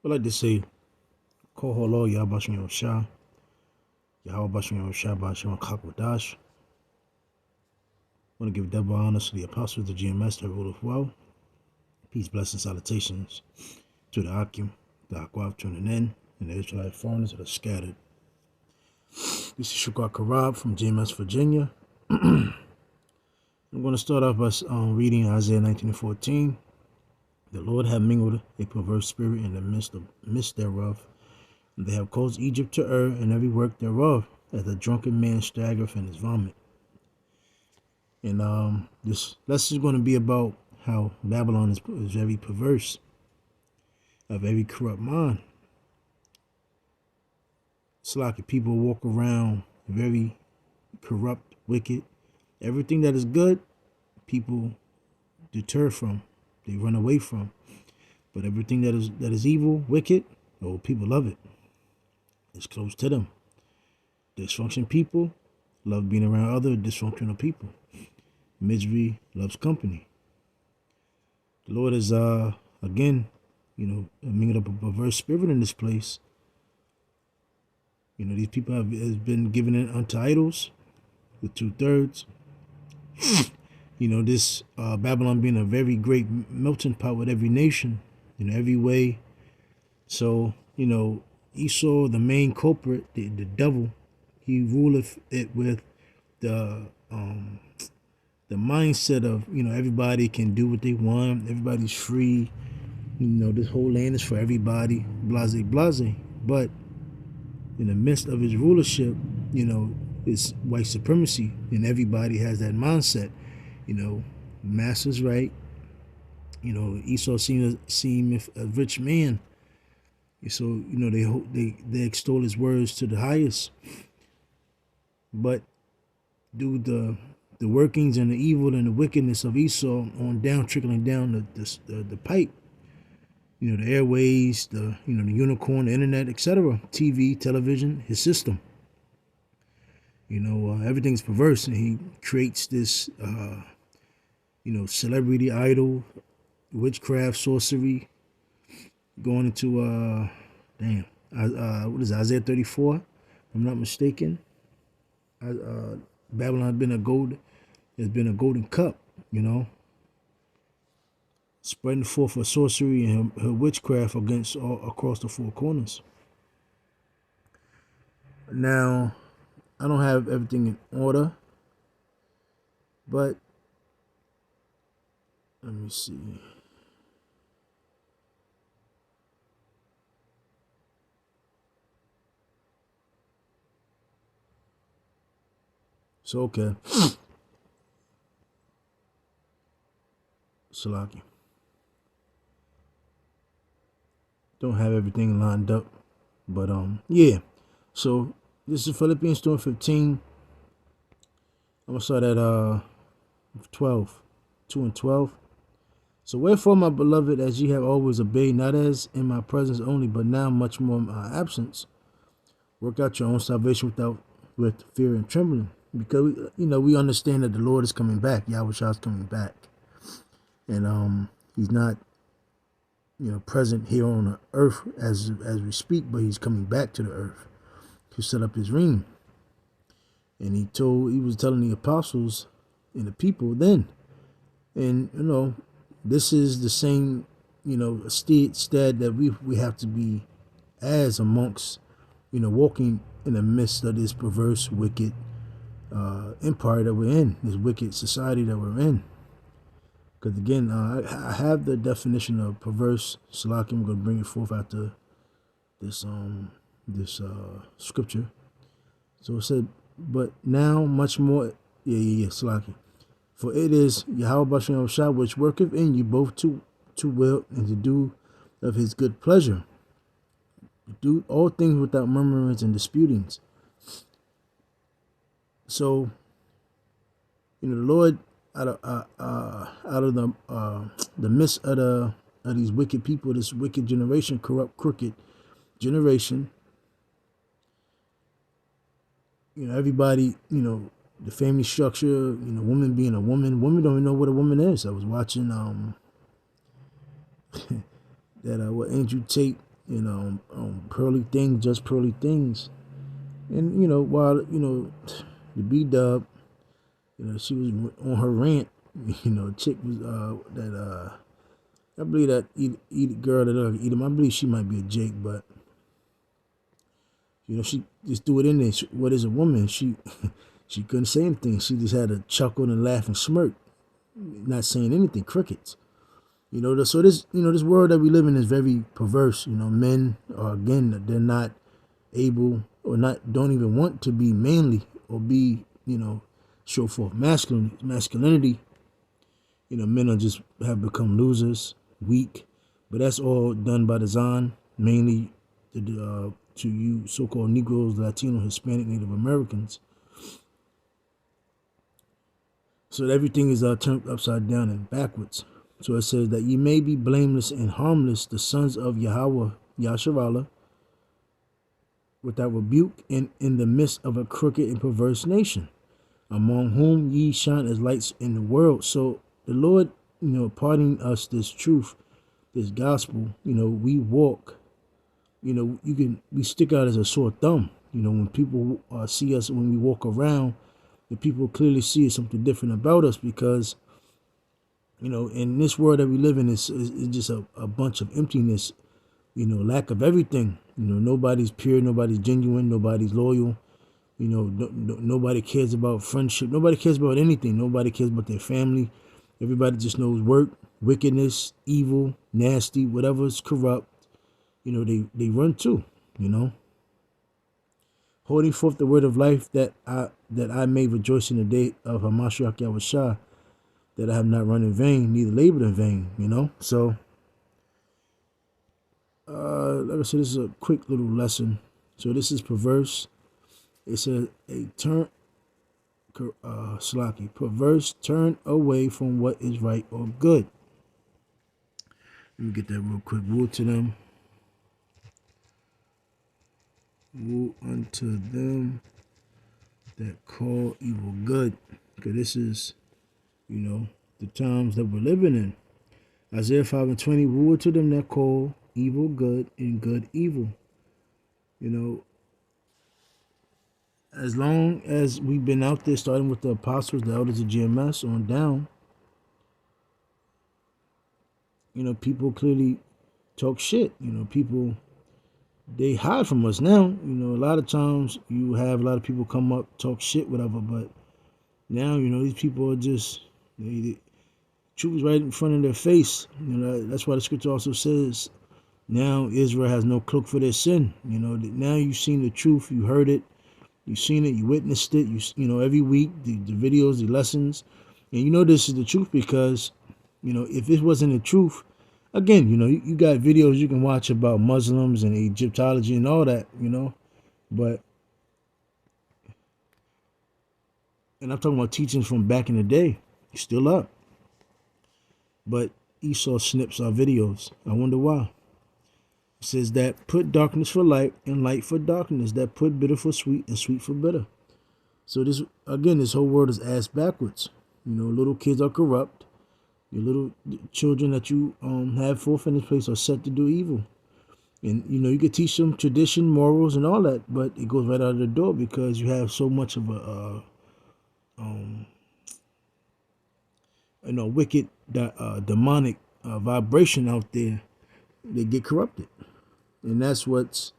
I like to say, Koholo Yabashim Yosha, Yahweh Shah Bashim Kakwadash. I want to give double honors to the apostles, the GMS, that rule of well. Peace, blessings, salutations to the Akim, the Akwaf tuning in, and the Israelite foreigners that are scattered. This is Shukar Karab from GMS, Virginia. I'm going to start off by reading Isaiah 19:14. The Lord hath mingled a perverse spirit in the midst thereof. And they have caused Egypt to err in every work thereof, as a drunken man staggereth in his vomit. And this lesson is going to be about how Babylon is very perverse, a very corrupt mind. It's like people walk around very corrupt, wicked. Everything that is good, people deter from, they run away from. But everything that is evil, wicked, oh, people love it. It's close to them. Dysfunction people love being around other dysfunctional people. Misery loves company. The Lord is again, mingled up a perverse spirit in this place. These people has been given it unto idols, the 2/3. This Babylon being a very great melting pot with every nation, in every way. So, Esau, the main culprit, the devil, he ruleth it with the mindset of, everybody can do what they want, everybody's free, this whole land is for everybody, blase, blase. But in the midst of his rulership, it's white supremacy, and everybody has that mindset. Master's right. Esau seemed a rich man. So, they extol his words to the highest. But do the workings and the evil and the wickedness of Esau on down, trickling down the pipe, the airways, the unicorn, the internet, etc., TV, television, his system. Everything's perverse, and he creates this, celebrity idol, witchcraft, sorcery, going into what is it, Isaiah 34? If I'm not mistaken. Babylon has been a golden cup, spreading forth her sorcery and her witchcraft across the four corners. Now, I don't have everything in order, but let me see. So, okay. Salaki. Don't have everything lined up. But, yeah. So, this is Philippians 2:15. I'm going to start at 12. 2 and 12. So, wherefore, my beloved, as ye have always obeyed, not as in my presence only, but now much more in my absence, work out your own salvation with fear and trembling. Because, we understand that the Lord is coming back. Yahweh Shah is coming back. And he's not, present here on the earth as we speak, but he's coming back to the earth to set up his reign. And he was telling the apostles and the people then. And, this is the same, stead that we have to be as amongst, walking in the midst of this perverse, wicked empire that we're in, this wicked society that we're in. Because again, I have the definition of perverse. Salaki, I'm going to bring it forth after this scripture. So it said, but now much more, Salaki. For it is Yahweh Bashem Shah which worketh in you both to will and to do of his good pleasure. Do all things without murmurings and disputings. So, the Lord out of the midst of these wicked people, this wicked generation, corrupt, crooked generation. Everybody, the family structure, woman being a woman. Women don't even know what a woman is. I was watching that what Andrew Tate pearly things, just pearly things. And while the B Dub, she was on her rant. Chick was that I believe that eat girl that eat him. I believe she might be a Jake, but she just threw it in there. What is a woman? She she couldn't say anything. She just had a chuckle and laugh and smirk, not saying anything. Crickets. So this world that we live in is very perverse. Men are, again, they're not able, or not, don't even want to be manly, or be, show forth masculinity. Men are just have become losers, weak, but that's all done by design, mainly to you so-called Negroes, Latino, Hispanic, Native Americans. So everything is turned upside down and backwards. So it says that ye may be blameless and harmless, the sons of Yahweh, Yasharallah, without rebuke, and in the midst of a crooked and perverse nation, among whom ye shine as lights in the world. So the Lord, pardoning us this truth, this gospel, we walk, we stick out as a sore thumb. When people see us, when we walk around, the people clearly see something different about us, because in this world that we live in, it's just a bunch of emptiness, lack of everything. Nobody's pure, nobody's genuine, nobody's loyal. Nobody cares about friendship. Nobody cares about anything. Nobody cares about their family. Everybody just knows work, wickedness, evil, nasty, whatever's corrupt. They run to. Holding forth the word of life, that I may rejoice in the day of Hamashiach Yahushua, that I have not run in vain, neither labored in vain. So, like I said, this is a quick little lesson. So this is Perverse. It says perverse, turn away from what is right or good. Let me get that real quick. Woe to them. Woe unto them that call evil good. Because this is, the times that we're living in. Isaiah 5:20, woe to them that call evil good and good evil. As long as we've been out there, starting with the apostles, the elders of GMS on down, people clearly talk shit. People, they hide from us now. A lot of times you have a lot of people come up, talk shit, whatever, but now, these people are just, the truth is right in front of their face. That's why the scripture also says, now Israel has no cloak for their sin. Now you've seen the truth, you heard it, you've seen it, you witnessed it, every week, the videos, the lessons. And this is the truth, because, if it wasn't the truth, again, you got videos you can watch about Muslims and Egyptology and all that, but, and I'm talking about teachings from back in the day, still up. But Esau snips our videos. I wonder why. It says that put darkness for light and light for darkness, that put bitter for sweet and sweet for bitter. So this whole world is ass backwards. Little kids are corrupt. Your little children that you have forth in this place are set to do evil. And you could teach them tradition, morals, and all that, but it goes right out of the door, because you have so much of a wicked, demonic vibration out there. They get corrupted, and that's what's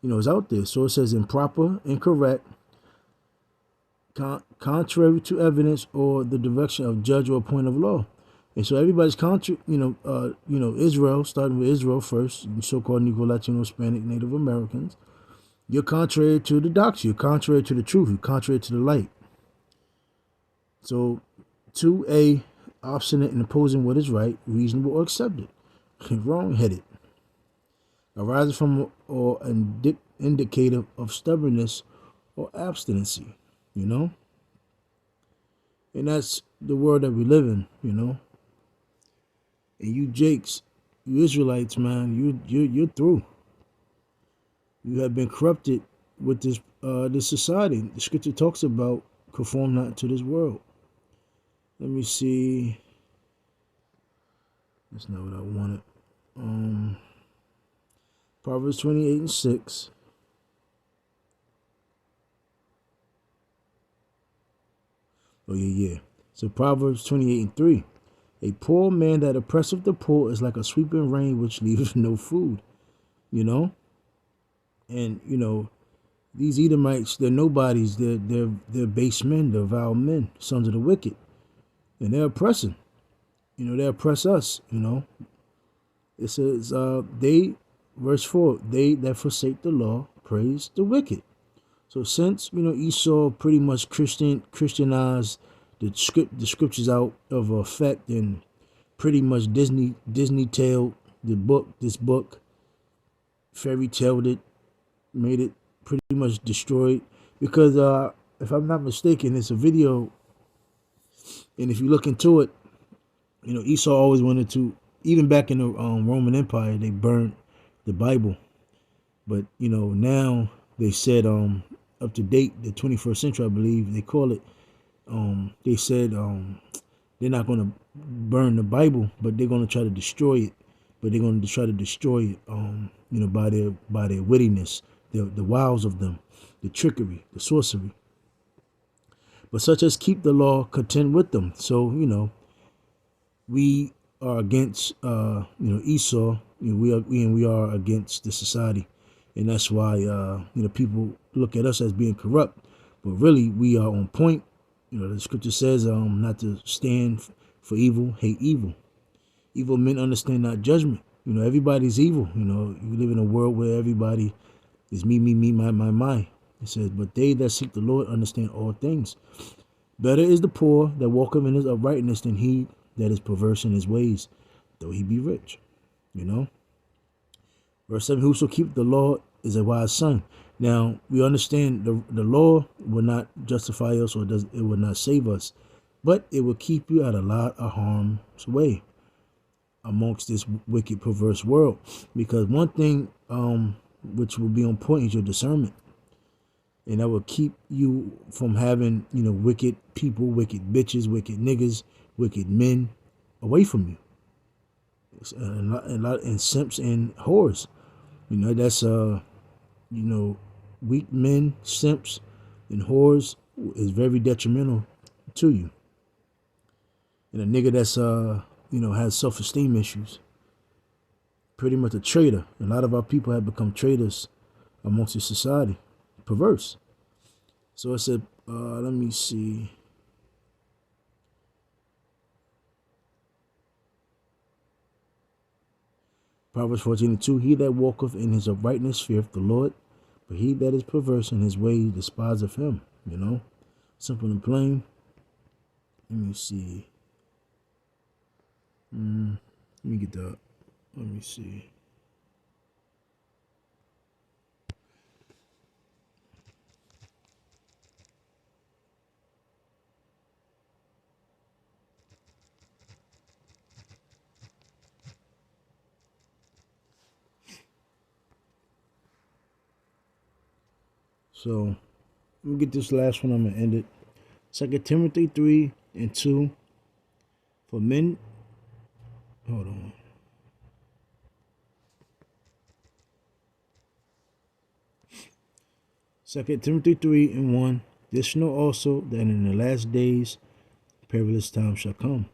is out there. So it says improper, incorrect, contrary to evidence or the direction of judge or point of law. And so everybody's Israel, starting with Israel first, so-called Negro, Latino, Hispanic, Native Americans. You're contrary to the doctrine. You're contrary to the truth. You're contrary to the light. So, 2A, obstinate in opposing what is right, reasonable, or accepted. Wrong-headed. Arises from or indicative of stubbornness or abstinency. And that's the world that we live in. And you Jakes, you Israelites, man, you're through. You have been corrupted with this society. The scripture talks about conform not to this world. Let me see. That's not what I wanted. Proverbs 28 and 6. Oh, yeah. So Proverbs 28 and 3. A poor man that oppresseth the poor is like a sweeping rain which leaveth no food. You know? And, these Edomites, they're nobodies. They're base men. They're vile men, sons of the wicked. And they're oppressing. They oppress us, It says, verse 4, they that forsake the law praise the wicked. So since, Esau pretty much Christianized the scriptures out of effect and pretty much Disney tailed this book, fairy tailed it, made it pretty much destroyed. Because if I'm not mistaken, it's a video, and if you look into it, Esau always wanted to, even back in the Roman Empire, they burned the Bible. But, now they said, up to date, the 21st century, I believe, they call it, they said they're not going to burn the Bible, but they're going to try to destroy it. But they're going to try to destroy it, by their wittiness, the wiles of them, the trickery, the sorcery. But such as keep the law, contend with them. So, we are against Esau. We are against the society, and that's why people look at us as being corrupt, but really we are on point. The scripture says not to stand for evil, hate evil. Evil men understand not judgment. Everybody's evil. You live in a world where everybody is me, my. It says, but they that seek the Lord understand all things. Better is the poor that walketh in his uprightness than he that is perverse in his ways, though he be rich. Verse 7, whoso keep the law is a wise son. Now, we understand the law will not justify us, or it will not save us, but it will keep you out of a lot of harm's way amongst this wicked, perverse world. Because one thing which will be on point is your discernment. And that will keep you from having, wicked people, wicked bitches, wicked niggas, wicked men away from you. And simps and whores. That's weak men, simps, and whores is very detrimental to you. And a nigga that's has self-esteem issues, pretty much a traitor. A lot of our people have become traitors amongst the society, perverse. So I said, let me see. Proverbs 14:2, he that walketh in his uprightness feareth the Lord, but he that is perverse in his ways despiseth him. Simple and plain. Let me see. Let me get that. Let me see. So, let me get this last one. I'm going to end it. 2 Timothy 3:2. For men, hold on. Second Timothy 3:1. This know also that in the last days perilous times shall come.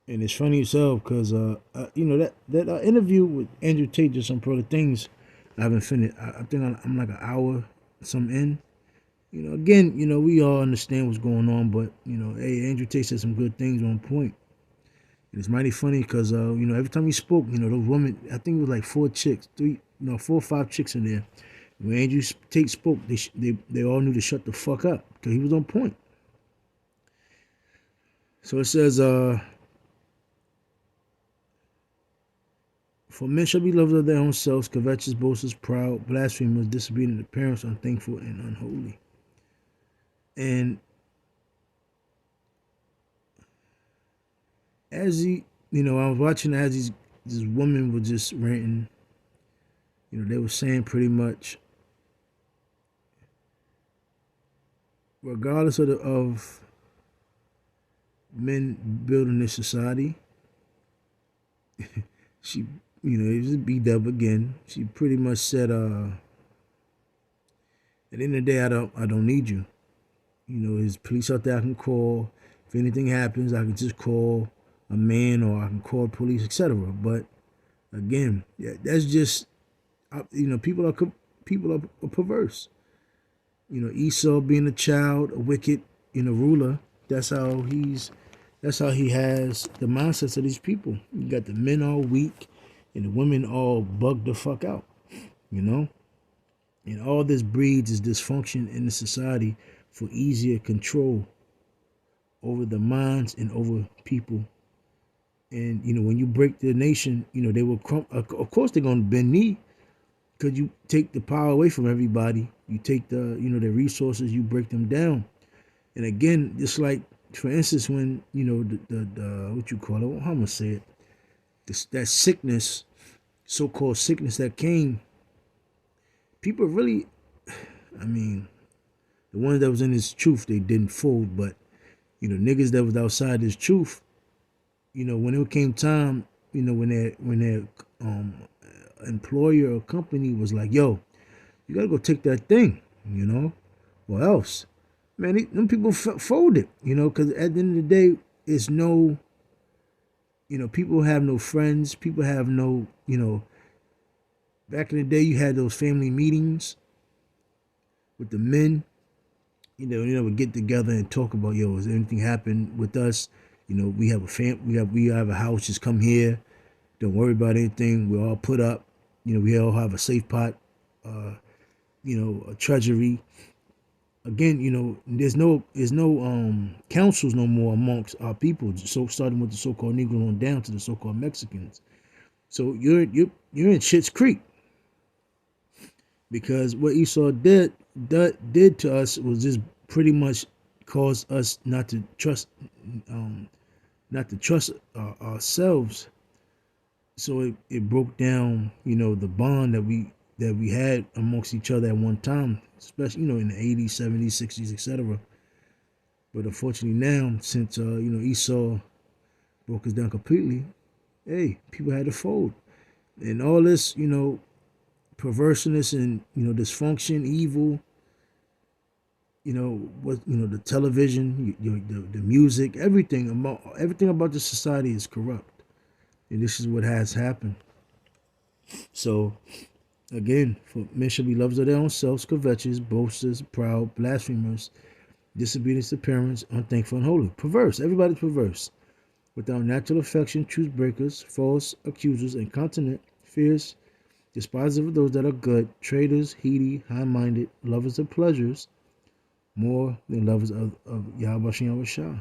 And it's funny as hell because that interview with Andrew Tate, just some pro things I haven't finished. I think I'm like an hour some in. Again, we all understand what's going on, but hey, Andrew Tate said some good things on point. And it's mighty funny because every time he spoke, those women, I think it was like 4 or 5 chicks in there. When Andrew Tate spoke, they all knew to shut the fuck up because he was on point. So it says, for men shall be lovers of their own selves, covetous, boasters, proud, blasphemers, disobedient to parents, unthankful, and unholy. And as I was watching as these women were just ranting, they were saying pretty much, regardless of men building this society, she it was a B-dub again. She pretty much said, at the end of the day, I don't need you. There's police out there I can call. If anything happens, I can just call a man or I can call police, etc. But again, yeah, that's just, people are perverse. Esau being a child, a wicked, ruler. That's how he has the mindsets of these people. You got the men all weak and the women all bugged the fuck out, you know? And all this breeds is dysfunction in the society for easier control over the minds and over people. And, when you break the nation, they will of course they're going to bend knee because you take the power away from everybody. You take the resources, you break them down. And again, just like, for instance, when, the what you call it, how am I going to say it? That sickness, so-called sickness that came, people really, I mean, the ones that was in his truth, they didn't fold. But, niggas that was outside his truth, when it came time, when their employer or company was like, yo, you got to go take that thing, or else. Man, them people folded, because at the end of the day, it's no, people have no friends. People have no, back in the day, you had those family meetings with the men. They would get together and talk about, yo, is anything happen with us? We have we have a house. Just come here. Don't worry about anything. We're all put up. We all have a safe pot. A treasury. Again, there's no councils no more amongst our people. So starting with the so-called Negro on down to the so-called Mexicans. So you're in Shit's Creek because what Esau did to us was just pretty much cause us not to trust ourselves. So it broke down, the bond that we had amongst each other at one time, especially, in the 80s, 70s, 60s, etc. But unfortunately now, since, Esau broke us down completely, hey, people had to fold. And all this, perverseness and, dysfunction, evil, the television, the music, everything about the society is corrupt. And this is what has happened. So, again, for men shall be lovers of their own selves, covetous, boasters, proud, blasphemers, disobedient to parents, unthankful, and holy. Perverse. Everybody's perverse. Without natural affection, truth breakers, false accusers, incontinent, fierce, despisers of those that are good, traitors, heedy, high-minded, lovers of pleasures, more than lovers of Yahweh Shem Shah.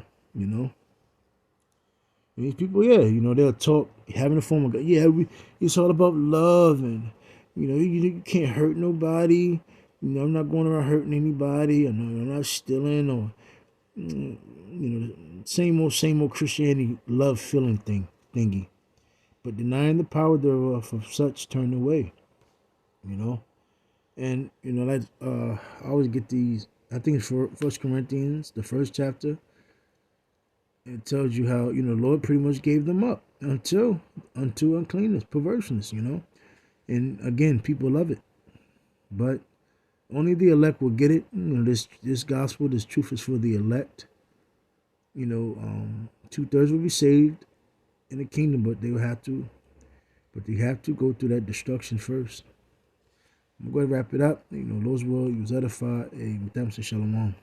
And these people, yeah, they'll talk, having a form of God. Yeah, it's all about love, and you can't hurt nobody. I'm not going around hurting anybody. I'm not stealing, or same old Christianity love feeling thingy, but denying the power thereof of such turn away. And like I always get these. I think it's for First Corinthians, the first chapter. It tells you how, the Lord pretty much gave them up unto uncleanness, perverseness, And again, people love it. But only the elect will get it. This gospel, this truth is for the elect. 2/3 will be saved in the kingdom, but they have to go through that destruction first. I'm going to wrap it up. Lord's will, you was edified. Hey, with that, say shalom.